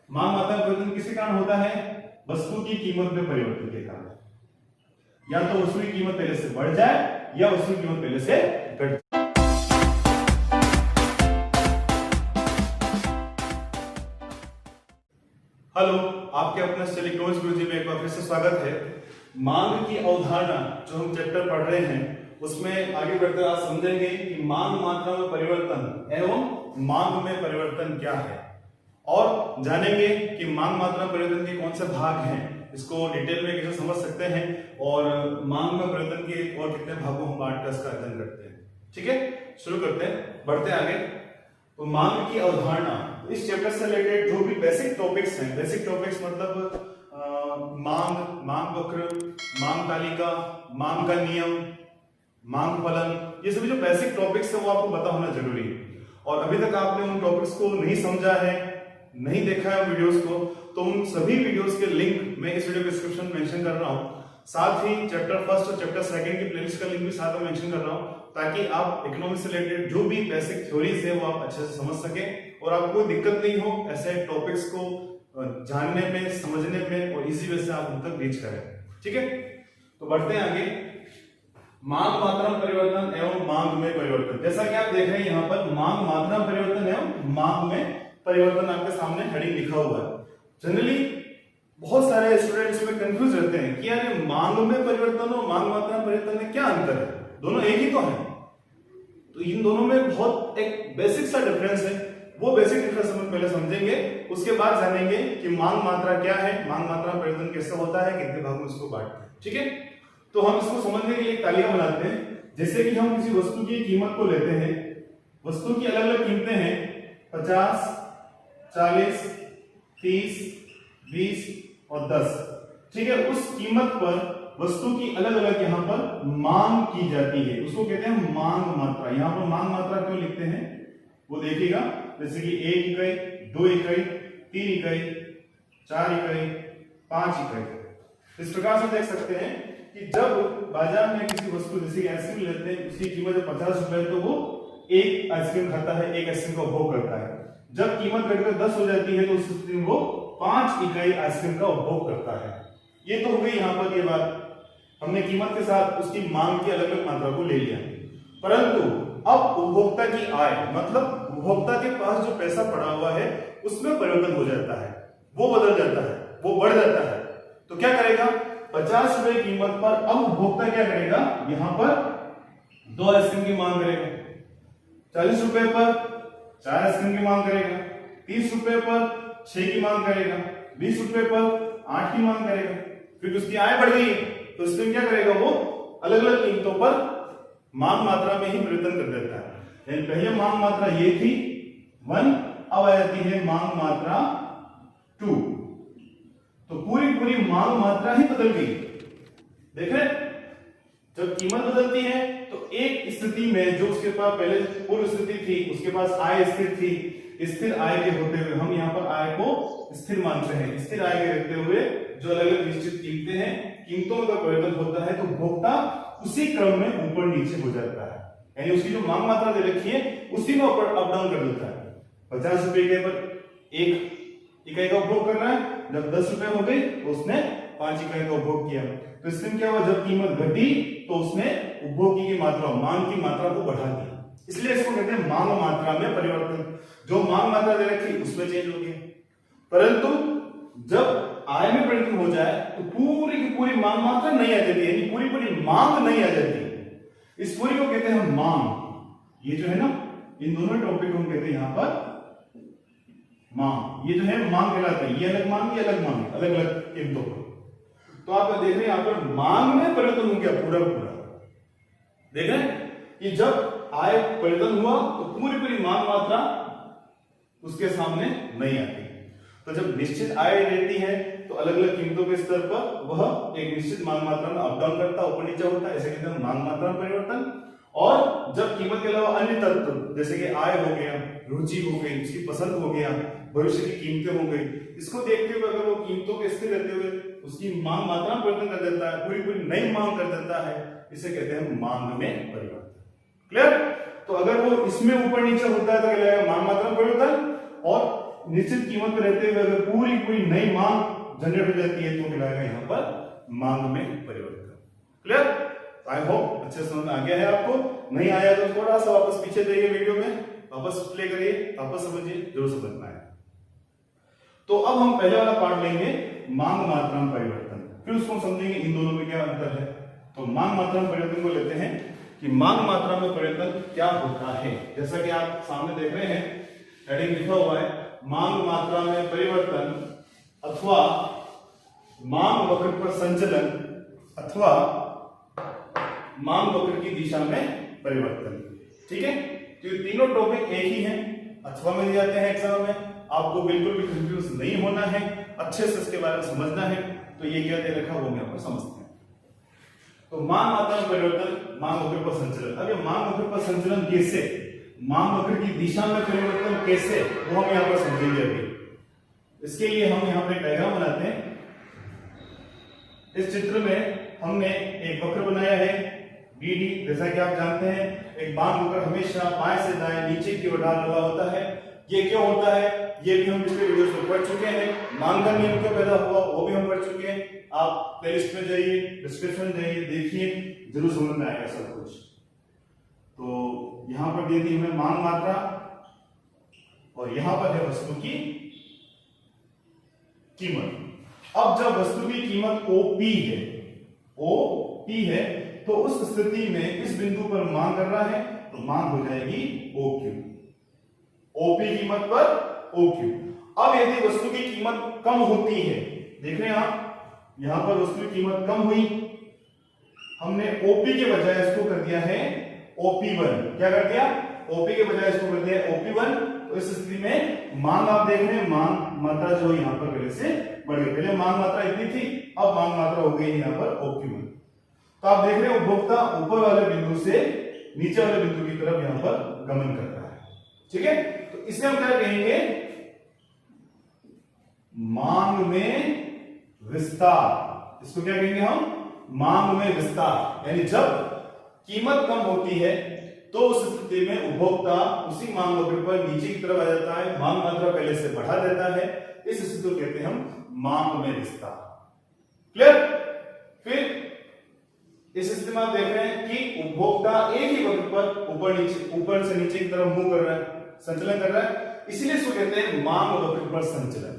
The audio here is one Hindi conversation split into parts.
मांग मात्रा में परिवर्तन किसके कारण होता है? वस्तु की कीमत में परिवर्तन के कारण। या तो वस्तु की कीमत पहले से बढ़ जाए या वस्तु की कीमत पहले से घट जाए। हेलो, आपके अपने स्टडी इकोनॉमिक्स गुरुजी में एक बार फिर से स्वागत है। मांग की अवधारणा जो हम चैप्टर पढ़ रहे हैं उसमें आगे बढ़ते आप समझेंगे कि मांग मात्रा में परिवर्तन एवं मांग में परिवर्तन क्या है, और जानेंगे कि मांग मात्रा में परिवर्तन के कौन से भाग हैं, इसको डिटेल में कैसे समझ सकते हैं, और मांग में परिवर्तन के और कितने भागों हम बांट कर इसका अध्ययन करते हैं। ठीक है, शुरू करते हैं, बढ़ते आगे। तो मांग की अवधारणा, इस चैप्टर से रिलेटेड जो भी बेसिक टॉपिक्स हैं, बेसिक टॉपिक्स मतलब मांग, मांग वक्र, मांग तालिका, मांग का नियम, मांग फलन, ये सभी जो बेसिक टॉपिक्स है वो आपको पता होना जरूरी है। और अभी तक आपने उन टॉपिक्स को नहीं समझा है, नहीं देखा है वीडियोस को, तो उन सभी वीडियोस के लिंक मैं इस वीडियो डिस्क्रिप्शन में मेंशन कर रहा हूं। साथ ही चैप्टर फर्स्ट और चैप्टर सेकंड की प्लेलिस्ट का लिंक भी साथ में मेंशन कर रहा हूं, ताकि आप इकोनॉमिक्स से रिलेटेड जो भी बेसिक थ्योरीज है वो आप अच्छे से समझ सकें और आपको कोई दिक्कत नहीं हो ऐसे टॉपिक्स को जानने में, समझने में, और इजी वे से आप उन तक रीच करें। ठीक है, तो बढ़ते हैं आगे। मांग मात्रा में परिवर्तन एवं मांग में परिवर्तन, जैसा कि आप देख रहे हैं यहाँ पर मांग मात्रा में परिवर्तन एवं मांग में परिवर्तन आपके सामने हेडिंग लिखा हुआ है। जनरली बहुत सारे स्टूडेंट्स में कंफ्यूज रहते हैं कि यार मांग में परिवर्तन और मांग मात्रा में परिवर्तन में क्या अंतर है, दोनों एक ही तो है। तो इन दोनों में बहुत एक बेसिक सा डिफरेंस है, वो बेसिक डिफरेंस हम पहले समझेंगे, उसके बाद जानेंगे कि मांग मात्रा क्या है, मांग मात्रा में परिवर्तन कैसे होता है, कितने भागों में इसको बांटते हैं। ठीक है, तो हम इसको समझने के लिए एक तालिका बनाते हैं। जैसे कि हम किसी वस्तु की कीमत को लेते हैं, वस्तु की अलग अलग कीमतें हैं 50, 40, 30, 20 और 10। ठीक है, उस कीमत पर वस्तु की अलग अलग यहाँ पर मांग की जाती है, उसको कहते हैं मांग मात्रा। यहाँ पर मांग मात्रा क्यों लिखते हैं वो देखिएगा, जैसे कि 1 इकाई, 2 इकाई, 3 इकाई, 4 इकाई, 5 इकाई। इस प्रकार से देख सकते हैं कि जब बाजार में किसी वस्तु जैसे कि आइसक्रीम लेते हैं, उसकी कीमत 50 रुपए, तो वो एक आइसक्रीम खाता है, एक आइसक्रीम का उपभोग करता है। जब कीमत घटकर 10 हो जाती है तो उस स्थिति में वो 5 इकाई आइसक्रीम का उपभोग करता है। ये तो हो गई यहाँ पर ये बात, हमने कीमत के साथ उसकी मांग की अलग अलग मात्रा को ले लिया। परंतु अब उपभोक्ता की आय, मतलब उपभोक्ता के पास जो पैसा पड़ा हुआ है उसमें परिवर्तन हो जाता है, वो बदल जाता है, वो बढ़ जाता है। तो क्या करेगा, 50 रुपए कीमत पर अब उपभोक्ता क्या करेगा, यहां पर 2 आइसक्रीम की मांग करेगा, 40 रुपए पर 4 आइसक्रीम की मांग करेगा, 30 रुपए पर 6 की मांग करेगा, 20 रुपए पर 8 की मांग करेगा। फिर उसकी आय बढ़ गई तो इसमें क्या करेगा, वो अलग अलग कीमतों पर मांग मात्रा में ही परिवर्तन कर देता है। यानी पहले मांग मात्रा ये थी 1, अब आ जाती है मांग मात्रा 2, तो पूरी पूरी मांग मात्रा ही बदल गई। देख रहे, जब कीमत बदलती है तो एक स्थिति में जो उसके पास पहले पूर्व स्थिति थी, उसके पास आय स्थिर थी, स्थिर आय के होते हुए हम यहाँ पर आय को स्थिर मानते हैं। स्थिर आय के रहते हुए जो अलग अलग निश्चित कीमतें हैं, कीमतों में परिवर्तन होता है तो उपभोक्ता उसी क्रम में ऊपर नीचे हो जाता है। यानी उसकी जो मांग मात्रा दे रखी है उसी में अप डाउन कर देता है। 50 रुपए के पर 1 इकाई का उपभोग कर रहा है, जब 10 रुपए हो गई तो उसने 5 इकाई का उपभोग किया। तो इसमें क्या हुआ, जब कीमत घटी तो उसने उपभोग की मात्रा, मांग की मात्रा को बढ़ा दिया। इसलिए इसको कहते हैं मांग मात्रा में परिवर्तन। जो मांग मात्रा दे रखी उसमें चेंज हो गया। परंतु जब आय में परिवर्तन हो जाए तो पूरी की पूरी मांग मात्रा नहीं आ जाती, यानी पूरी पूरी मांग नहीं आ जाती। इस पूरी को कहते हैं मांग। ये जो है ना, इन दोनों टॉपिक को हम कहते हैं यहाँ पर मांग। ये जो है मांग कहलाता है, ये अलग मांग, ये अलग मांग, अलग अलग कीमतों पर। तो आप देख रहे हैं यहाँ पर मांग में परिवर्तन हो गया पूरा पूरा। देख रहे हैं कि जब आय परिवर्तन हुआ तो पूरी पूरी मांग मात्रा उसके सामने नहीं आती। तो जब निश्चित आय रहती है तो अलग अलग कीमतों के स्तर पर वह एक निश्चित मांग मात्रा में अप डाउन करता, ऊपर नीचे होता है, ऐसे कहते हैं मांग मात्रा में परिवर्तन। और जब कीमत के अलावा अन्य तत्व जैसे कि आय हो गया, रुचि हो गई, उसकी पसंद हो गया, भविष्य की कीमतें हो गई, इसको देखते हुए अगर वो कीमतों के स्थिर रहते हुए उसकी मांग मात्रा में परिवर्तन कर देता है, पूरी पूरी नई मांग कर देता है, इसे कहते हैं मांग में परिवर्तन। क्लियर? तो अगर वो इसमें ऊपर नीचे होता है तो क्या लगेगा, मांग मात्रा में परिवर्तन, और निश्चित कीमत पे रहते हुए अगर पूरी पूरी नई मांग जनरेट हो जाती है तो कहलाएगा यहाँ पर मांग में परिवर्तन। क्लियर? आई होप अच्छे समझ में आ गया है आपको। नहीं आया तो थोड़ा सा वापस पीछे जाइए, वीडियो में वापस प्ले करिए, वापस समझिए, जरूर समझ में आए। तो अब हम पहले वाला पार्ट लेंगे, मांग मात्रा में परिवर्तन, फिर उसको समझेंगे इन दोनों में क्या अंतर है। तो मांग मात्रा में परिवर्तन को लेते हैं कि मांग मात्रा में परिवर्तन क्या होता है। जैसा कि आप सामने देख रहे हैं, हेडिंग लिखा हुआ है मांग मात्रा में परिवर्तन अथवा मांग वक्र पर संचलन अथवा मांग वक्र की दिशा में परिवर्तन। ठीक है, तो ये तीनों टॉपिक एक ही हैं, अथवा में दिए जाते हैं एग्जाम में। आपको बिल्कुल भी कंफ्यूज नहीं होना है, अच्छे से इसके बारे में समझना है। तो ये क्या दे रखा वो हम समझते हैं। तो मांग मात्रा में परिवर्तन, मांग वक्र पर संचलन। अब ये मांग वक्र पर संचलन कैसे, मांग वक्र की दिशा में परिवर्तन कैसे, वो हम यहाँ पर समझेंगे अभी। इसके लिए हम यहाँ पे डायग्राम बनाते हैं। इस चित्र में हमने एक वक्र बनाया है BD। जैसा कि आप जानते हैं एक मांग वक्र हमेशा बाएं से दाएं नीचे की ओर ढाल वाला होता है। ये क्यों होता है ये भी हम पिछले वीडियोस में पढ़ चुके हैं। मांग का नियम क्यों पैदा हुआ वो भी हम पढ़ चुके हैं। आप प्लेलिस्ट में जाइए, डिस्क्रिप्शन में जाइए, देखिए, जरूर समझ में आएगा सब कुछ। तो यहां पर दी थी हमें मांग मात्रा और यहां पर है वस्तु की कीमत। अब जब वस्तु की कीमत OP है तो उस स्थिति में इस बिंदु पर मांग कर रहा है तो मांग हो जाएगी OQ। OP कीमत पर OQ। अब यदि वस्तु की कीमत कम होती है, देख रहे हैं आप यहां पर वस्तु की कीमत कम हुई, हमने OP के बजाय इसको कर दिया है OP1। क्या कर दिया, OP के बजाय इसको कर दिया OP1। तो इस स्थिति में मांग आप देख रहे हैं, मांग मात्रा जो यहां पर पहले से बढ़ गई। पहले मांग मात्रा इतनी थी, अब मांग मात्रा हो गई यहां पर OQ1। तो आप देख रहे हैं उपभोक्ता ऊपर वाले बिंदु से नीचे वाले बिंदु की तरफ यहां पर गमन कर रहा है। ठीक है, तो इसे हम क्या कहेंगे, मांग में विस्तार। इसको क्या कहेंगे हम, मांग में विस्तार। यानी जब कीमत कम होती है तो उस स्थिति में उपभोक्ता उसी मांग वक्र पर नीचे की तरफ आ जाता है, मांग मात्रा पहले से बढ़ा देता है। इस स्थिति को कहते हैं हम मांग में विस्तार। क्लियर? फिर इस स्थिति में आप देख रहे हैं कि उपभोक्ता एक ही वक्र पर ऊपर से नीचे की तरफ मूव कर रहा है, संचलन कर रहा है, इसीलिए इसको कहते हैं मांग वक्र पर संचलन।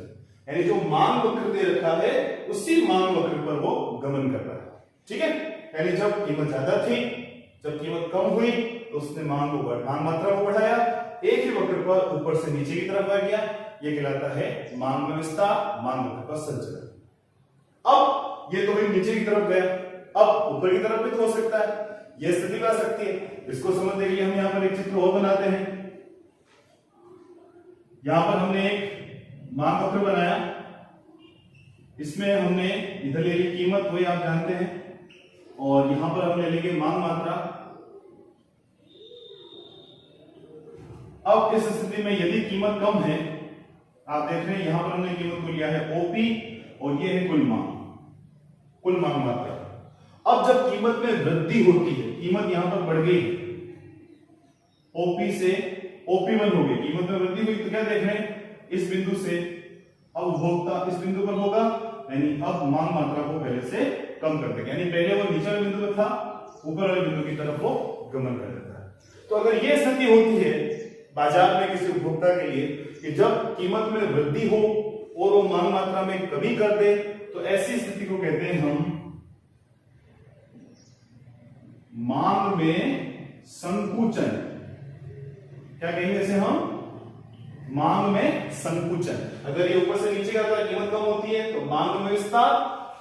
यानी जो मांग वक्र दे रखा है उसी मांग वक्र पर वो गमन कर रहा है। ठीक है, यानी जब कीमत ज्यादा थी, जब कीमत कम हुई तो उसने मांग मात्रा को बढ़ाया, एक ही वक्र पर ऊपर से नीचे की तरफ आ गया, ये कहलाता है मांग में विस्तार, मांग वक्र पर संचलन। अब ये तो भाई नीचे की तरफ गया, अब ऊपर की तरफ भी तो हो सकता है, यह स्थिति भी आ सकती है। इसको समझने के लिए हम यहां पर एक चित्र और बनाते हैं। यहां पर हमने एक मांग वक्र बनाया, इसमें हमने इधर ले ली कीमत, वही आप जानते हैं, और यहां पर हम ले लेंगे मांग मात्रा। अब इस स्थिति में यदि कीमत कम है, आप देख रहे हैं यहां पर हमने कीमत को लिया है OP और ये है कुल मांग मात्रा। अब जब कीमत में वृद्धि होती है, कीमत यहां पर बढ़ गई, OP से OP1 हो गई, कीमत में वृद्धि हुई, तो क्या देख रहे हैं इस बिंदु से अब उपभोक्ता इस बिंदु पर होगा, यानी अब मांग मात्रा को पहले से कम कर देगा। यानी पहले वो नीचे वाले बिंदु पर था, ऊपर वाले बिंदु की तरफ वो गमन कर देता है। तो अगर ये स्थिति होती है बाजार में किसी उपभोक्ता के लिए कि जब कीमत में वृद्धि हो और वो मांग मात्रा में कमी कर दे, तो ऐसी स्थिति को कहते हैं हम मांग में संकुचन। क्या कहेंगे इसे हम, मांग में संकुचन। अगर ये ऊपर से नीचे जाता है, कीमत कम होती है, तो मांग में विस्तार,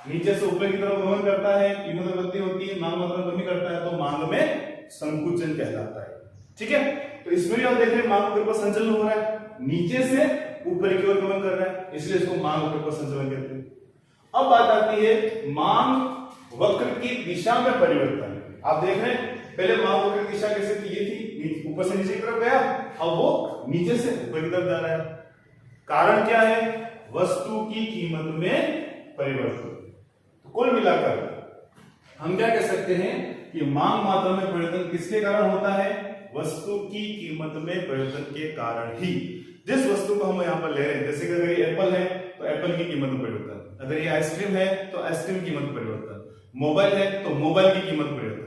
नीचे से ऊपर की तरफ गमन करता है, कीमत में वृद्धि होती है, मांग मात्रा कमी करता है, तो मांग में संकुचन कहलाता है। ठीक है, तो इसमें भी आप देख रहे हैं मांग वक्र पर संचलन हो रहा है, नीचे से ऊपर की ओर गमन कर रहा है, इसलिए इसको मांग वक्र पर संचलन कहते हैं। अब बात आती है मांग वक्र की दिशा में परिवर्तन। आप देख रहे हैं पहले मांग वक्र की दिशा कैसे थी, ये थी, ऊपर से नीचे की तरफ गया, अब वो नीचे से ऊपर की तरफ जा रहा है। कारण क्या है, वस्तु की कीमत में परिवर्तन। तो कुल मिलाकर हम क्या कह सकते हैं कि मांग मात्रा में परिवर्तन किसके कारण होता है, वस्तु की कीमत में परिवर्तन के कारण ही। जिस वस्तु को हम यहाँ पर ले रहे हैं, जैसे कि अगर ये एप्पल है तो एप्पल की कीमत में परिवर्तन, अगर ये आइसक्रीम है तो आइसक्रीम की कीमत में परिवर्तन, मोबाइल है तो मोबाइल की कीमत में परिवर्तन।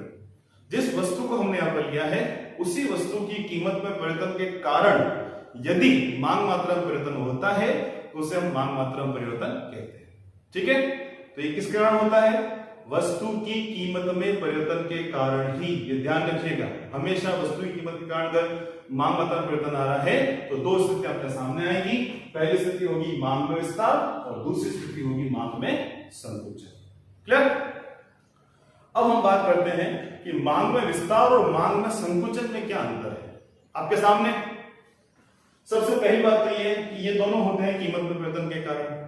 जिस वस्तु को हमने यहाँ पर लिया है उसी वस्तु की कीमत में परिवर्तन के कारण यदि मांग मात्रा में परिवर्तन होता है तो उसे हम मांग मात्रा में परिवर्तन कहते हैं। ठीक है, तो ये किस कारण होता है? वस्तु की कीमत में परिवर्तन के कारण ही। ये ध्यान रखिएगा, हमेशा वस्तु की कीमत के कारण अगर मांग मात्रा में परिवर्तन आ रहा है तो दो स्थिति आपके सामने आएगी। पहली स्थिति होगी मांग में विस्तार और दूसरी स्थिति होगी मांग में संकुचन। क्लियर? अब हम बात करते हैं कि मांग में विस्तार और मांग में संकुचन में क्या अंतर है। आपके सामने सबसे पहली बात तो ये है कि ये दोनों होते हैं कीमत में परिवर्तन के कारण।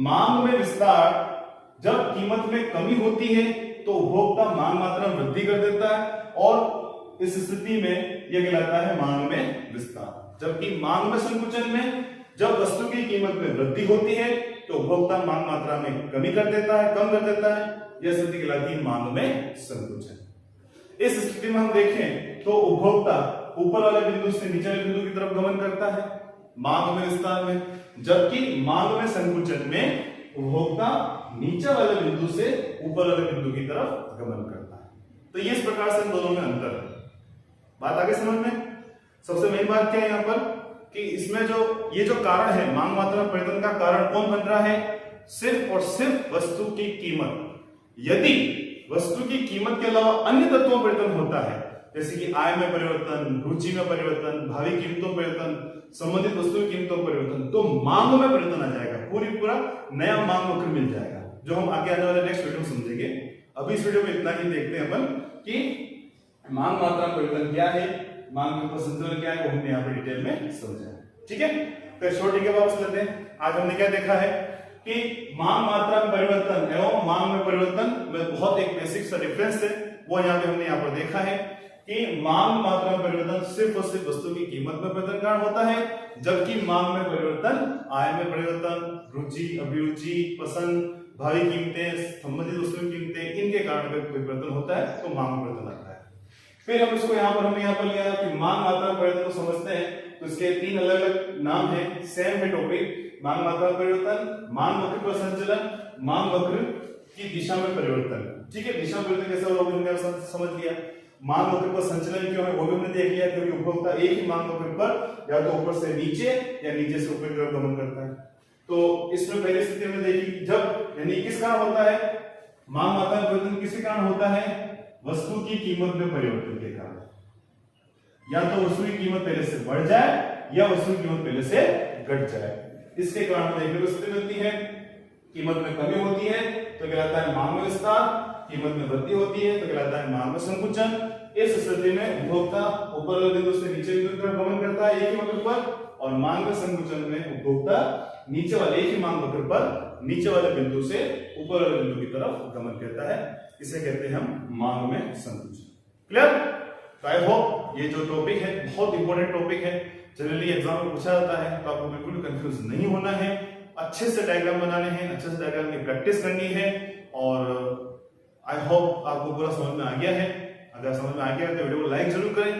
मांग में विस्तार, जब कीमत में कमी होती है तो उपभोक्ता मांग मात्रा में वृद्धि कर देता है और इस स्थिति में यह कहलाता है मांग में विस्तार। जबकि मांग में संकुचन में जब वस्तु की कीमत में वृद्धि होती है तो उपभोक्ता मांग मात्रा में कमी कर देता है, कम कर देता है। यह स्थिति कहलाती है मांग में संकुचन। इस स्थिति में हम देखें तो उपभोक्ता ऊपर वाले बिंदु से नीचे वाले बिंदु की तरफ गमन करता है मांग में विस्तार में, जबकि मांग में संकुचन में उपभोक्ता नीचे वाले बिंदु से ऊपर वाले बिंदु की तरफ गमन करता है। तो ये इस प्रकार से इन दोनों में अंतर है। बात आगे समझ में? सबसे मेन बात क्या है यहाँ पर कि इसमें जो ये जो कारण है मांग मात्रा में परिवर्तन का कारण कौन बन रहा है? सिर्फ और सिर्फ वस्तु की कीमत। यदि वस्तु की कीमत के अलावा अन्य तत्वों में परिवर्तन होता है, जैसे कि आय में परिवर्तन, रुचि में परिवर्तन, भावी कीमतों में परिवर्तन, संबंधित वस्तु की कीमतों में परिवर्तन, तो मांग में परिवर्तन आ जाएगा, पूरा नया मांग वक्र मिल जाएगा, जो हम आगे आने वाले नेक्स्ट वीडियो में समझेंगे। अभी इस वीडियो में इतना ही देखते हैं अपन कि मांग मात्रा में परिवर्तन क्या है, मांग के ऊपर संतुलन क्या है, वो हमने यहाँ पर डिटेल में समझा। ठीक है, तो छोटी के वापस लेते हैं। आज हमने क्या देखा है कि मांग मात्रा में परिवर्तन एवं मांग में परिवर्तन में बहुत एक बेसिक सा डिफरेंस है, वो यहाँ पे हमने यहाँ पर देखा है कि मांग मात्रा में परिवर्तन सिर्फ और सिर्फ वस्तु की कीमत में परिवर्तन कारण होता है, जबकि मांग में परिवर्तन आय में परिवर्तन, रुचि, अभिरुचि, पसंद, भावी कीमतें, संबंधित वस्तु की कीमतें, इनके कारण अगर कोई परिवर्तन होता है तो मांग में परिवर्तन आता है। फिर हम इसको हमने यहाँ पर लिया कि मांग मात्रा परिवर्तन को समझते हैं तो इसके तीन अलग अलग नाम है, सेम है टॉपिक। मांग मात्रा परिवर्तन, मांग वक्र पर संचलन, मांग वक्र की दिशा में परिवर्तन। ठीक है, दिशा में परिवर्तन कैसा होगा हमने समझ लिया। मांग वक्र पर संचलन क्यों है वो भी हमने देख लिया, क्योंकि उपभोक्ता एक ही मांग वक्र पर या तो ऊपर से नीचे या नीचे से ऊपर की तरफ गमन करता है। तो इसमें पहली स्थिति में देखिए जब यानी किस कारण होता है मांग मात्रा में परिवर्तन, किस कारण होता है? वस्तु की कीमत में परिवर्तन के कारण। या तो वस्तु की कीमत पहले से बढ़ जाए या वस्तु की कीमत पहले से घट जाए, इसके कारण देखने को स्थिति मिलती है। कीमत में कमी होती है तो कहलाता है मांग में विस्तार, कीमत में वृद्धि होती है तो कहलाता है मांग में संकुचन। इस स्थिति में उपभोक्ता ऊपर वाले बिंदु से नीचे बिंदु की तरफ गमन करता है एक ही वक्र पर, और मांग में संकुचन में उपभोक्ता नीचे वाले एक ही मांग वक्र पर नीचे वाले बिंदु से ऊपर वाले बिंदु की तरफ गमन करता है। इसे कहते हैं हम मांग में संकुचन। क्लियर? तो आई होप ये जो टॉपिक है बहुत इंपॉर्टेंट टॉपिक है, जनरली एग्जाम में पूछा जाता है, तो आपको बिल्कुल कंफ्यूज नहीं होना है। अच्छे से डायग्राम बनाने हैं, अच्छे से डायग्राम की प्रैक्टिस करनी है, और आई होप आपको पूरा समझ में आ गया है। अगर समझ में आ गया है तो वीडियो को लाइक जरूर करें,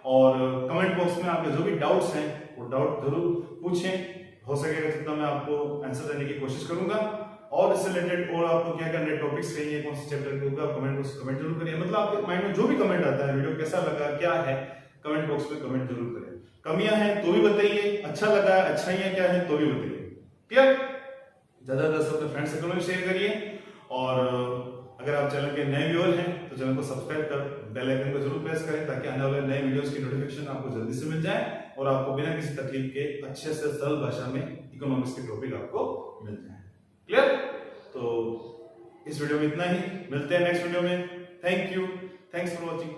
और कमेंट बॉक्स में आपके जो भी डाउट्स हैं वो डाउट जरूर पूछें। हो सकेगा जितना मैं आपको आंसर देने की कोशिश करूंगा, और इससे रिलेटेड और आपको क्या क्या नए टॉपिक्स चाहिए, कौन से चैप्टर के ऊपर कमेंट बॉक्स में कमेंट जरूर करिए। मतलब आपके माइंड में जो भी कमेंट आता है, वीडियो कैसा लगा, क्या है, कमेंट बॉक्स में कमेंट जरूर करें। कमियां हैं तो भी बताइए, अच्छा लगा है, अच्छाइयां क्या है तो भी बताइए। क्लियर? ज्यादा से अपने फ्रेंड सर्कल में शेयर करिए, और अगर आप चैनल के नए व्यूअर हैं तो चैनल को सब्सक्राइब कर बेल आइकन को जरूर प्रेस करें, ताकि आने वाले नए वीडियोस की नोटिफिकेशन आपको जल्दी से मिल जाए और आपको बिना किसी तकलीफ के अच्छे से सरल भाषा में इकोनॉमिक्स के टॉपिक आपको मिल जाए। क्लियर? तो इस वीडियो में इतना ही, मिलते हैं नेक्स्ट वीडियो में। Thank you, thanks for watching.